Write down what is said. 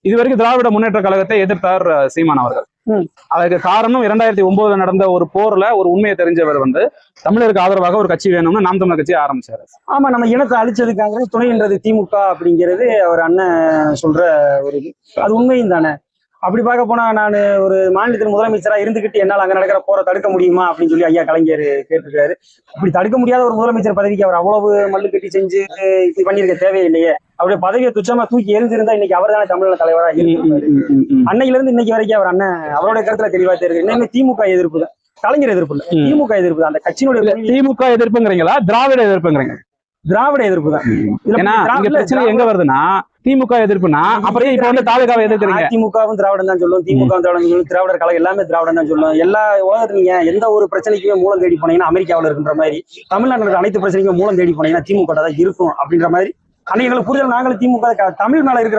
இதுவரைக்கும் திராவிட முன்னேற்ற கழகத்தை எதிர்த்தார் சீமான் அவர்கள். அதுக்கு காரணம் 2009 நடந்த ஒரு போர்ல ஒரு உண்மையை தெரிஞ்சவர் தமிழருக்கு ஆதரவாக ஒரு கட்சி வேணும்னு நாம் தமிழர் கட்சி ஆரம்பிச்சாரு. ஆமா, நம்ம இனத்தை அழிச்சதுக்காக துணைன்றது திமுக அப்படிங்கிறது அவர் அண்ணன் சொல்ற ஒரு அது உண்மையும் தானே. அப்படி பார்க்க போனா நான் ஒரு மாநிலத்தின் முதலமைச்சரா இருந்துகிட்டு என்னால் அங்க நடக்கிற போரை தடுக்க முடியுமா அப்படின்னு சொல்லி ஐயா கலைஞர் கேட்டிருக்காரு. அப்படி தடுக்க முடியாத ஒரு முதலமைச்சர் பதவிக்கு அவர் அவ்வளவு மல்லு கட்டி செஞ்சு இப்படி பண்ணிருக்க தேவையில்லையே. அவருடைய பதவியை துச்சமா தூக்கி எரிஞ்சிருந்தா இன்னைக்கு அவர் தானே தமிழக தலைவரா இருக்காரு. அன்னையில இருந்து இன்னைக்கு வரைக்கும் அவர் அண்ணன் அவருடைய கருத்துல தெளிவா தெரியுது. இன்னுமே திமுக எதிர்ப்பு தான், கலைஞர் எதிர்ப்பு இல்ல, திமுக எதிர்ப்பு தான். அந்த கட்சியினுடைய திமுக எதிர்ப்புங்கிறீங்களா திராவிட எதிர்ப்புங்கிறீங்க? திராவிட எதிர்ப்பு தான். ஏன்னா இங்க பிரச்சனை எங்க வருதுன்னா திமுக எதிர்ப்புனா அப்புறம் இப்ப தாலுகாவை எதிர்க்கிறீங்க. திமுகவும் திராவிடம் தான் சொல்லும், திமுக திராவிடம் சொல்லும், திராவிடர் கழகம் எல்லாமே திராவிடம் தான் சொல்லும். எல்லா உலகத்துல எந்த ஒரு பிரச்சனைக்குமே மூலம் தேடி போனீங்கன்னா அமெரிக்காவில் இருக்கின்ற மாதிரி தமிழ்நாட்டில் அனைத்து பிரச்சனைக்கும் மூலம் தேடி போனீங்கன்னா திமுக தான் இருக்கும் அப்படின்ற மாதிரி அன்னைக்கு புரிதல். நாங்களும் திமுக தமிழ் மேல இருக்கிற